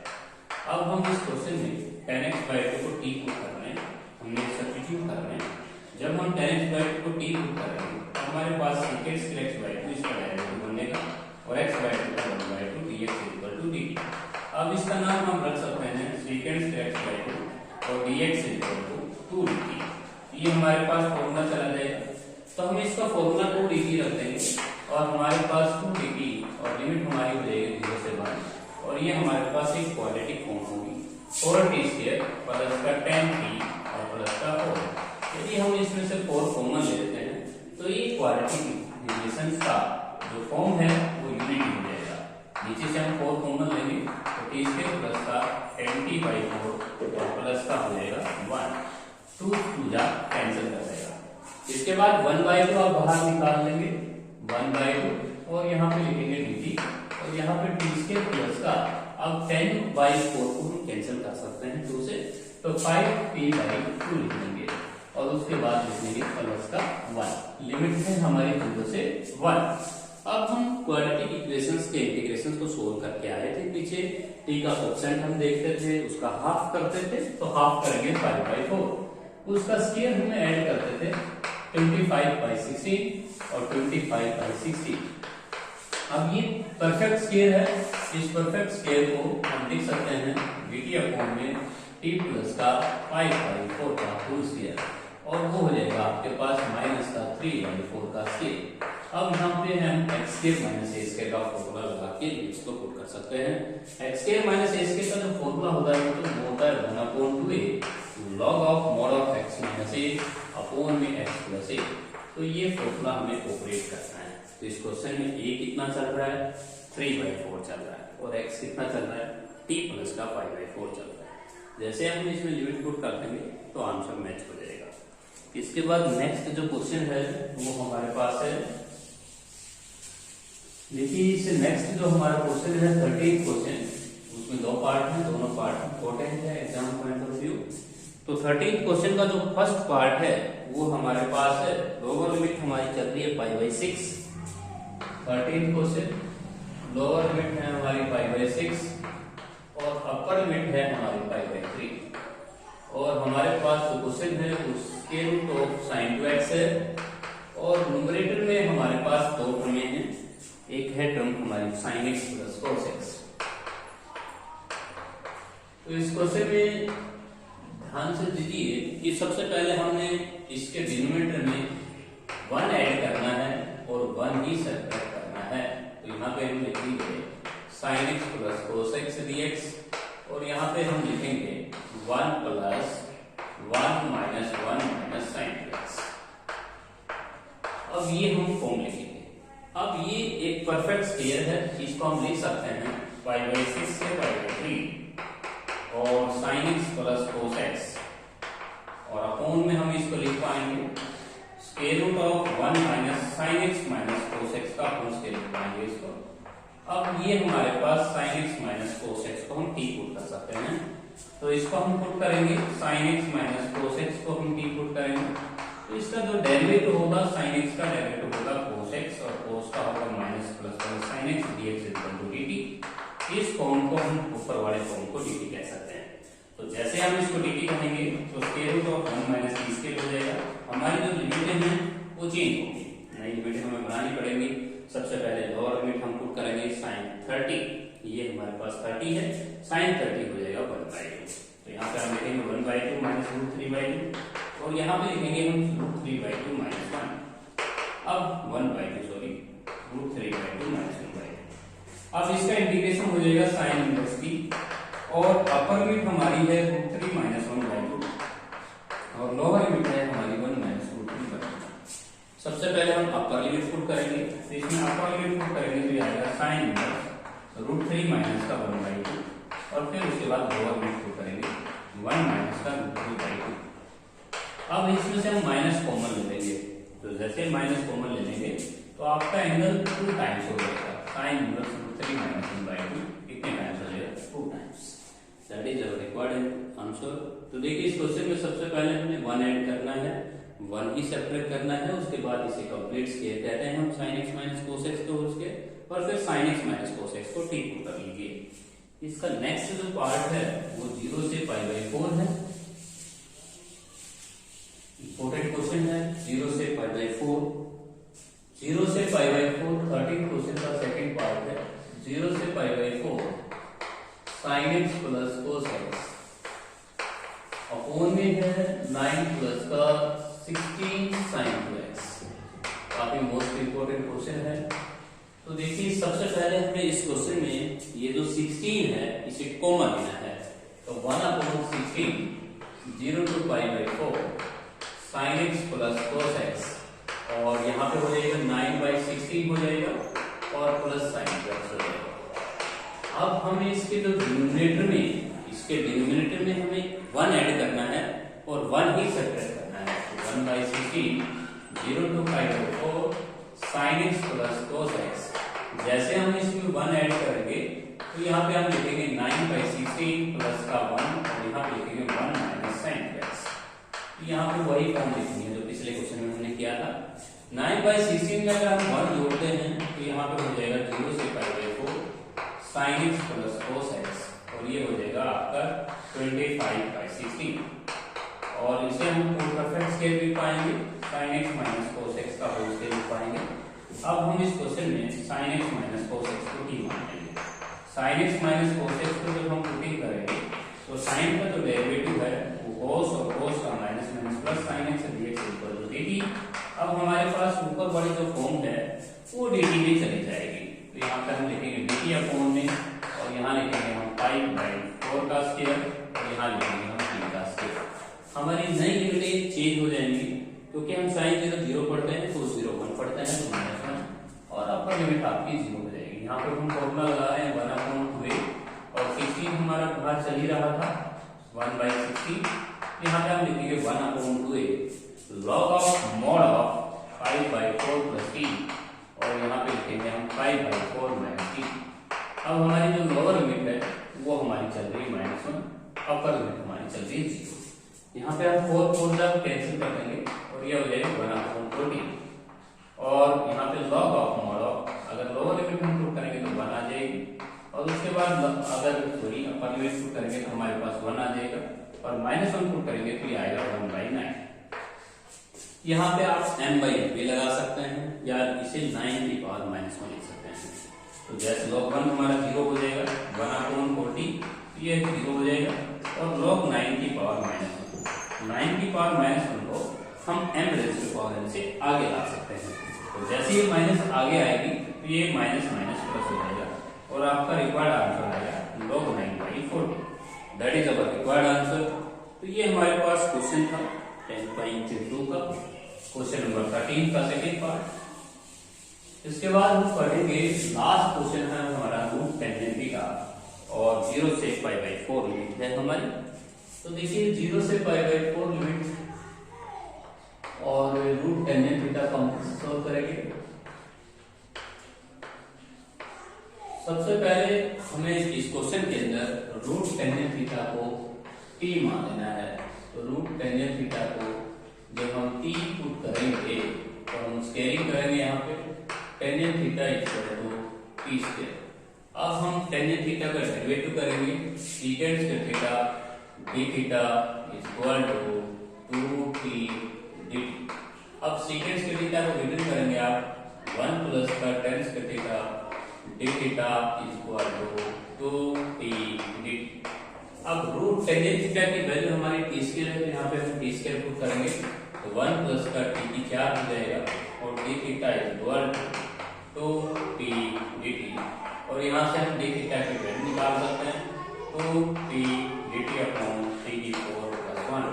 अब हम इस क्वेश्चन में tan x बाई 2 को t पुट कर रहे हैं, हमने सब्स्टिट्यूट कर रहे हैं। जब हम tan x बाई 2 को t पुट करेंगे तो हमारे पास sec x बाई 2 इसका डेरिवेटिव बनेगा, और x बाई 2 का 1 by 2 dx equal to dt। अब इसका नाम हम रख सकते हैं sec x बाई 2 और dx इक्वल टू 2 dt। ये हमारे पास फॉर्मूला चला जाएगा, तो हम इसका फॉर्मूला 2 dt रख देंगे, और हमारे पास 2 dt और लिमिट हमारी हो जाएगी 0 से 1, और ये हमारे पास एक क्वाड्रेटिक फॉर्म होगी 4t² प्लस का 10t और प्लस का 4। यदि हम इसमें से 4 कॉमन ले लेते हैं तो ये क्वाड्रेटिक रिलेशन का जो फॉर्म है वो यूनिटी हो जाएगा। नीचे से हम 4 कॉमन लेंगे तो t² प्लस का 10t बाई 4 और प्लस का हो जाएगा 1, 2 पूजा कैंसिल कर देगा। इसके बाद 1 बाई 2 आप बाहर निकाल लेंगे 1 बाई 2, और यहाँ पे लिखेंगे dt, और यहाँ पे t² प्लस का अब 10 बाई 4 को हम कैंसिल कर सकते हैं 2 से, तो 5t बाई 2 लिख लेंगे, और उसके बाद लिखेंगे प्लस का 1। लिमिट है हमारी 0 से 1। अब हम क्वाड्रेटिक इक्वेशंस के इंटीग्रेशंस को सोल्व करके आए थे पीछे। t का कोएफिशिएंट हम देखते थे, उसका हाफ करते थे, तो हाफ करेंगे 5 बाई 4। उसका स्क्वायर हमें ऐड करते थे 25 बाई 16 और 25 बाई 60। अब ये परफेक्ट स्क्वायर है, इस परफेक्ट स्क्वायर को हम लिख सकते हैं dt अपॉन में t प्लस का 5 बाई 4 का होल स्क्वायर, और वो हो जाएगा आपके पास माइनस का 3 बाई 4 का स्क्वायर। अब यहाँ पे हम x² माइनस a² का फॉर्मूला लगा के इसको पुट कर सकते हैं। x² माइनस a² का जो फॉर्मूला होता है वो होता है 1/2a log of mod of x minus a upon में x प्लस a। तो ये फॉर्मूला हमें ऑपरेट करना है। तो इस क्वेश्चन में a कितना चल रहा है 3 बाई 4 चल रहा है, और x कितना चल रहा है t प्लस का 5 बाई 4 चल रहा है। जैसे हम इसमें लिमिट पुट कर देंगे तो आंसर मैच हो जाएगा। इसके बाद नेक्स्ट जो क्वेश्चन है वो हमारे पास है, देखिए इसे नेक्स्ट जो हमारा क्वेश्चन है 13th क्वेश्चन, उसमें 2 पार्ट हैं, दोनों पार्ट इंपॉर्टेंट है एग्जाम पॉइंट ऑफ व्यू। तो 13th क्वेश्चन का जो फर्स्ट पार्ट है वो हमारे पास है, लोअर लिमिट हमारी चल रही है pi by 6। 13th question lower limit है हमारी पाई बाई 6 और अपर लिमिट है हमारी पाई बाई 3, और हमारे पास जो क्वेश्चन है उसके रूट ऑफ sin 2x है, और न्यूमरेटर में हमारे पास 2 टर्में हैं, एक है टर्म हमारी sin x plus cos x। तो इस क्वेश्चन में ध्यान से दीजिए कि सबसे पहले हमने इसके डिनोमिनेटर में 1 ऐड करना है और 1 ही सब्ट्रैक्ट करना है। तो यहाँ पे हम लिखेंगे sin x plus cos x dx, और यहाँ पे हम लिखेंगे 1 plus 1 minus 1 minus sin 2x। अब ये हम फॉर्म लिखेंगे। अब ये एक परफेक्ट स्क्वायर है, इसको हम लिख सकते हैं पाई बाई 6 से पाई बाई 3 और sin x plus cos x, और अपोन में हम इसको लिख पाएंगे square root of 1 minus sin x minus cos x का होल स्क्वायर लिख पाएंगे इसको। अब ये हमारे पास sin x minus cos x को हम t पुट कर सकते हैं, तो इसको हम पुट करेंगे sin x minus cos x को हम t पुट करेंगे, तो इसका जो डेरिवेटिव होगा sin x का डेरिवेटिव होगा cos x, और cos का होगा minus plus sin x dx equal to dt। इस फॉर्म को हम ऊपर वाले फॉर्म को dt कह सकते हैं। तो जैसे हम इसको dt कहेंगे तो square root of 1 minus t square हो जाएगा। हमारी जो लिमिटें हैं वो चेंज होंगी, नई लिमिटें हमें बनानी पड़ेंगी। सबसे पहले लोअर लिमिट हम पुट करेंगे sin 30, ये हमारे पास 30 है, sin 30 हो जाएगा 1/2। तो यहाँ पे हम लिखेंगे 1/2 माइनस रूट 3/2 और यहाँ पे लिखेंगे हम रूट 3/2 माइनस 1। अब 1/2 सॉरी रूट 3/2 माइनस 1/2। अब इसका इंटीग्रेशन हो जाएगा साइन इनवर्स की और अपर लिमिट हमारी है रूट 3 माइनस 1/2 और लोअर लिमिट है हमारी 1 माइनस रूट 3/2। सबसे पहले हम अपर लिमिट पुट करेंगे, तो इसमें अपर लिमिट पुट करेंगे तो आएगा साइन इनवर्स रूट 3 माइनस का 1/2 और फिर उसके बाद लोअर लिमिट पुट करेंगे 1 माइनस का रूट 3/2। अब इसमें से हम माइनस कॉमन ले लेंगे, तो जैसे माइनस कॉमन ले लेंगे तो आपका एंगल 2 टाइम्स हो जाएगा। साइन इनवर्स रूट 3 माइनस 1/2 कितने टाइम्स हो जाएगा? 2 times. That is our required answer. तो देखिए इस क्वेश्चन में सबसे पहले हमें 1 ऐड करना है, 1 ही सेपरेट करना है, उसके बाद इसे कंप्लीट स्क्वायर कहते हैं हम sin x minus cos x को उसके और फिर sin x minus cos x को ठीक कर लीजिए। इसका नेक्स्ट जो पार्ट है वो 0 से π/4 है। इंपॉर्टेंट क्वेश्चन है 0 से π/4। 0 से π/4 13 क्वेश्चन का सेकंड पार्ट है। 0 से π/4 sin x plus cos x upon में है 9 प्लस का 16 sin 2x। काफी मोस्ट इंपोर्टेंट क्वेश्चन है। तो देखिए सबसे पहले हमें इस क्वेश्चन में ये जो 16 है इसे कॉमन लेना है, तो 1/16 0 to π/4 sin x plus cos x और यहाँ पे हो जाएगा 9/16 हो जाएगा और प्लस sin 2x हो जाएगा। अब हमें इसके जो डिनोमिनेटर में हमें 1 ऐड करना है और 1 ही सेपरेट करना है। 1/16 0 to π/4 sin x plus cos x। जैसे हम इसमें 1 ऐड करेंगे तो यहाँ पे हम लिखेंगे 9/16 प्लस का 1 और यहाँ पे लिखेंगे 1 माइनस sin 2x। यहाँ पे वही फॉर्म लिखेंगे जो पिछले क्वेश्चन में हमने किया था। 9/16 में अगर हम 1 जोड़ते हैं तो यहाँ पे हो जाएगा 0 से π/4 sin x plus cos x और ये हो जाएगा आपका 25/16 और इसे हम परफेक्ट स्केल भी पाएंगे sin x minus cos x का होल स्केल भी पाएंगे। अब हम इस क्वेश्चन में sin x minus cos x को t मान लेंगे। sin x minus cos x को जब हम पुटिंग करेंगे तो sin का जो डेरिवेटिव है वो cos और cos का minus minus plus sin x dx equal to dt। अब हमारे पास ऊपर वाली जो फॉर्म है वो dt में चली जाएगी, तो यहाँ पे हम लिखेंगे dt अपॉन में और यहाँ लिखेंगे हम 5/4 का स्क्वायर और यहाँ लिखेंगे हम t का स्क्वायर। हमारी नई लिमिटें चेंज हो जाएंगी क्योंकि हम sin 0 0 पढ़ते हैं तो 0 1 पढ़ते हैं तो -1 और अपर लिमिट आपकी 0 हो जाएगी। यहाँ पे हम फॉर्मूला लगा रहे हैं 1/2 और 16 हमारा बाहर चल ही रहा था 1/16। यहाँ पे हम लिखेंगे 1/2 log of mod of 5/4 plus t और यहाँ पे लिखेंगे हम 5/4 माइनस t। अब हमारी जो लोअर लिमिट है वो हमारी चल रही है -1, अपर लिमिट हमारी चल रही है 0। यहाँ पे हम 4 जब कैंसिल कर देंगे और ये हो जाएगा 1/40 और यहाँ पे log ऑफ मॉड ऑफ अगर लोअर लिमिट हम पुट करेंगे तो 1 आ जाएगी और उसके बाद अगर सॉरी अपर लिमिट पुट करेंगे तो हमारे पास 1 आ जाएगा और -1 पुट करेंगे तो ये आएगा 1/9। यहाँ पे आप m/n भी लगा सकते हैं या इसे 9 की पावर -1 लिख सकते हैं। तो जैसे log 1 हमारा 0 हो जाएगा 1/40 ये 0 हो जाएगा और log 9 की पावर -1 9 की पावर -1 को हम m raise to power n से आगे ला सकते हैं। तो जैसे ही माइनस आगे आएगी तो ये माइनस माइनस प्लस हो जाएगा और आपका रिक्वायर्ड आंसर आएगा log 9/40। That is our required answer. तो ये हमारे पास क्वेश्चन था 10.2 का क्वेश्चन नंबर 13 का सेकंड पार्ट। इसके बाद हम पढ़ेंगे लास्ट क्वेश्चन है हमारा रूट टेन का और 0 से π/4 लिमिट है हमारी। तो देखिए 0 से π/4 लिमिट और रूट टेन थीटा को हम सॉल्व करेंगे। सबसे पहले हमें इस क्वेश्चन के अंदर रूट टेन थीटा को t मान लेना है। तो रूट टेन थीटा को जब हम t पुट करेंगे तो हम स्केलिंग करेंगे यहाँ पे tan theta equal to t square. अब हम टेन थीटा का डेरिवेटिव करेंगे second theta d theta equal to 2t dt। अब सीकेंड थीटा को रिटर्न करेंगे आप 1 प्लस का tan theta d theta equal to 2t dt। अब रूट टेन थीटा की वैल्यू हमारी t स्क्वायर है, यहाँ 1 प्लस का टी की क्या हो जाएगा, और d theta is equal to t dt, और यहाँ से हम डी थीटा की वैल्यू निकाल सकते हैं, two t dt upon t की 4 प्लस 1।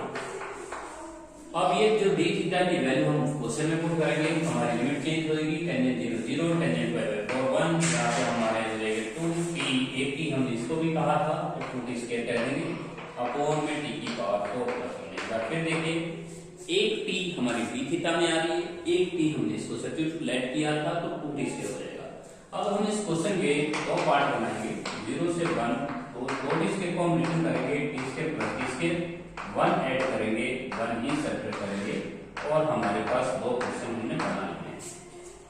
अब ये जो डी थीटा की वैल्यू हम क्वेश्चन में पुट करेंगे, हमारी लिमिट चेंज होगी, टेंजेंट 0 0 टेंजेंट बाय 4 1, यहाँ पे हमारे हो जाएगा 2t, एक टी हमने इसको भी कहा था तो 2t स्क्वायर कर देंगे अपॉन में टी की पावर 4 प्लस 1। एक बार फिर देखिए, एक टी हमारी डी थीटा में आ रही है, एक टी हमने इसको सब्स्टिट्यूट लेट किया था तो 2t स्क्वायर हो जाएगा। अब हम इस क्वेश्चन के दो पार्ट बनाएंगे, 0 से 1, तो 2t स्क्वायर को हम रिटर्न करेंगे t square plus t square, 1 add करेंगे, 1 ही सब्ट्रैक्ट करेंगे, और हमारे पास दो क्वेश्चन हमने बनाने हैं।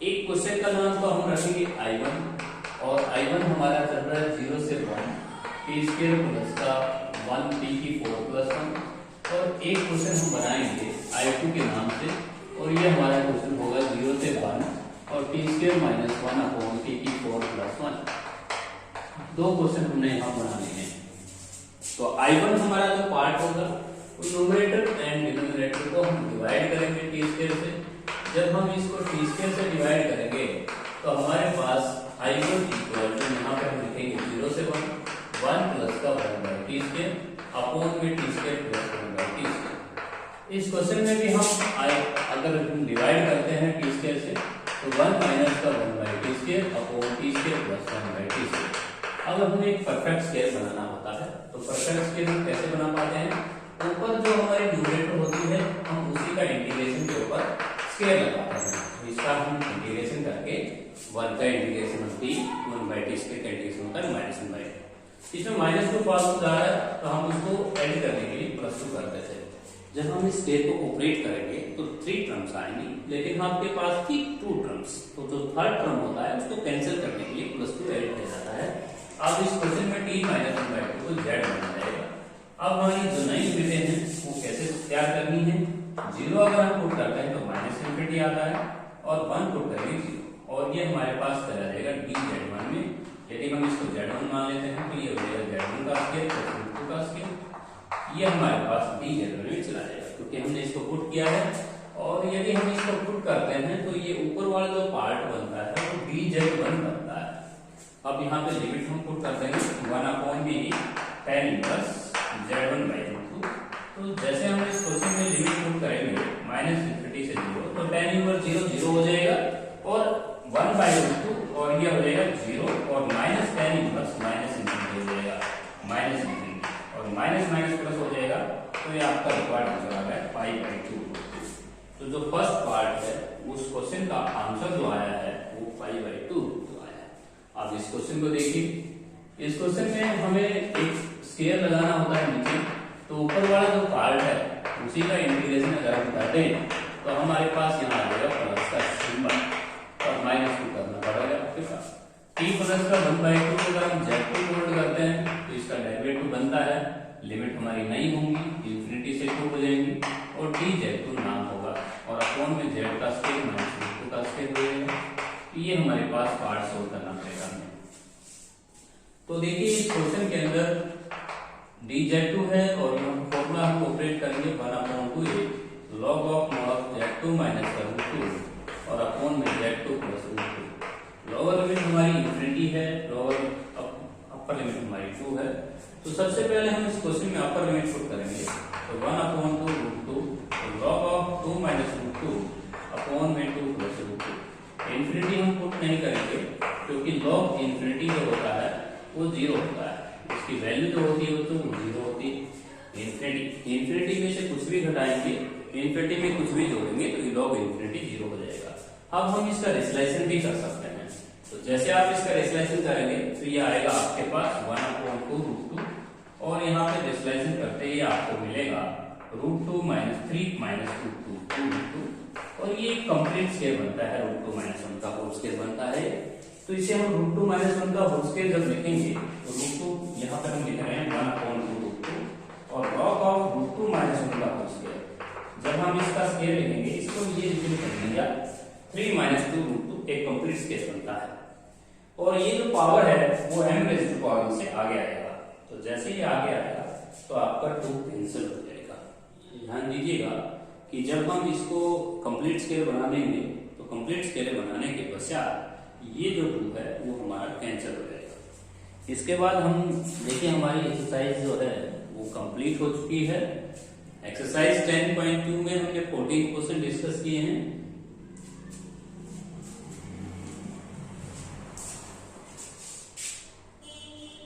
एक क्वेश्चन का नाम तो हम रखेंगे I1, और I1 हमारा चल रहा है 0 से 1 टी स्क्वायर प्लस का 1 टी की 4 प्लस 1, और एक क्वेश्चन हम बनाएंगे I2 के नाम से, और ये हमारा क्वेश्चन होगा 0 से 1 और T square minus 1 upon t की 4 प्लस 1। दो क्वेश्चन हमने यहाँ बनाने हैं। तो I1 हमारा जो पार्ट होगा, न्यूमरेटर एंड डिनोमिनेटर को हम डिवाइड करेंगे टी स्क्वायर से। जब हम इसको टी स्क्वायर से डिवाइड करेंगे तो हमारे पास I1 इक्वल टू, यहाँ पे हम लिखेंगे 0 से 1 प्लस का 1 बाई टी स्क्वायर अपॉन में T square plus 1 by T square. इस क्वेश्चन में भी हम अगर हम डिवाइड करते हैं टी स्क्वायर से तो 1 माइनस का 1 by T square upon T square plus 1 by T square. अगर हमें एक परफेक्ट स्क्वायर बनाना होता है तो परफेक्ट स्क्वायर हम कैसे बना पाते हैं, ऊपर जो हमारी न्यूमरेटर होती है हम उसी का इंटीग्रेशन के ऊपर स्क्वायर लगाते हैं। तो इसका हम इंटीग्रेशन करके 1 का इंटीग्रेशन होती है 1 बाई टी स्क्वायर का इंटीग्रेशन होता है माइनस 1 बाई। इसमें -2 पास हो जा रहा है तो हम उसको ऐड करने के लिए +2 करते थे। जब हम इस स्क्वायर को ऑपरेट करेंगे तो 3 टर्म्स आएंगी, लेकिन आपके पास थी 2 टर्म्स, तो जो थर्ड टर्म होता है उसको कैंसिल करने के लिए +2 ऐड किया जाता है। अब इस क्वेश्चन में t माइनस 1 बाई 2 को z बन जाएगा। अब हमारी जो नई लिमिटें हैं वो कैसे तैयार करनी है, 0 अगर हम पुट करते हैं तो माइनस इंफिनिटी आता है, और 1 पुट करेंगे 0, और ये हमारे पास चला जाएगा dz1 में। यदि हम इसको z1 मान लेते हैं तो ये हो जाएगा z1 का स्क्वायर प्लस z2 का स्क्वायर, ये हमारे पास dz1 में चला जाएगा क्योंकि हमने इसको पुट किया है। और यदि हम इसको पुट करते हैं तो ये ऊपर वाला जो पार्ट बनता है वो dz1 बनता है। अब यहाँ पे लिमिट हम पुट कर देंगे 1 अपॉन में tan inverse z1 by root 2। तो जैसे हम इस क्वेश्चन में लिमिट पुट करेंगे माइनस इंफिनिटी से 0, तो tan इनवर्स 0 0 हो जाएगा, और 1 बाई रूट 2, और ये हो जाएगा 0, और minus tan inverse minus infinity हो जाएगा माइनस इंफिनिटी, और माइनस माइनस प्लस हो जाएगा, तो ये आपका रिक्वायर्ड आंसर आ गया पाई बाई 2। तो जो फर्स्ट पार्ट है उस क्वेश्चन का आंसर जो आया है वो पाई बाई 2 आया है। अब इस क्वेश्चन को देखिए, इस क्वेश्चन में हमें एक स्क्वायर लगाना होता है नीचे, तो ऊपर वाला जो पार्ट है उसी का इंटीग्रेशन अगर हम करते हैं तो हमारे पास यहाँ आ जाएगा प्लस का सिंबल, और -2 करना पड़ेगा आपके पास। t प्लस का 1/2 अगर हम z2 पुट करते हैं तो इसका डेरिवेटिव बनता है, लिमिट हमारी नहीं होंगी, इंफिनिटी से 2 हो जाएंगी, और dz2 नाम होगा, और अपॉन में z का स्क्वायर माइनस रूट 2 का स्क्वायर हो जाएगा। ये हमारे पास पार्ट सोल्व करना पड़ेगा हमें। तो देखिए इस क्वेश्चन के अंदर dz2 है, और फॉर्मूला हम ऑपरेट करेंगे 1/2 log of mod z2 minus root 2, और अपॉन में z2 plus root 2। Lower limit हमारी इंफिनिटी है, लोअर अपर लिमिट हमारी 2 है। तो सबसे पहले हम इस क्वेश्चन में अपर लिमिट पुट करेंगे, तो 1/2 root 2 log of 2 minus root 2 upon में 2 प्लस रूट 2। इंफिनिटी हम पुट नहीं करेंगे क्योंकि log इंफिनिटी जो होता है वो 0 होता है, इसकी वैल्यू जो होती है वो तो 0 होती है। इंफिनिटी में से कुछ भी घटाएंगे, इंफिनिटी में कुछ भी जोड़ेंगे तो log इंफिनिटी 0 हो जाएगा। अब हम इसका रेशनलाइजेशन भी कर सकते हैं, तो जैसे आप इसका रेशनलाइजेशन करेंगे तो ये आएगा आपके पास 1/2 रूट 2, और यहाँ पे रेशनलाइजेशन करते ही आपको मिलेगा रूट 2 माइनस 3 माइनस रूट 2, और ये कंप्लीट स्क्वायर बनता है, रूट 2 माइनस 1 का होल स्क्वायर बनता है। तो इसे हम रूट 2 माइनस 1 का होल स्क्वायर जब लिखेंगे तो रूट 2 यहाँ पर हम लिख रहे हैं 1/2 रूट 2, और log ऑफ रूट 2 माइनस 1 का होल स्क्वायर। जब हम इसका स्क्वायर लिखेंगे इसको ये लिख देंगे 3 माइनस 2 रूट 2, एक कंप्लीट स्क्वायर बनता है। और ये जो पावर है वो m रेज़ टू पावर से आगे आएगा, तो जैसे ही आगे आएगा तो आपका 2 कैंसिल हो जाएगा। ध्यान दीजिएगा कि जब हम इसको कंप्लीट स्केल बना लेंगे तो कंप्लीट स्केल बनाने के पश्चात ये जो 2 है वो हमारा कैंसिल हो जाएगा। इसके बाद हम देखिए हमारी एक्सरसाइज जो है वो कंप्लीट हो चुकी है। एक्सरसाइज 10.2 में हमने 14 क्वेश्चन डिस्कस किए हैं।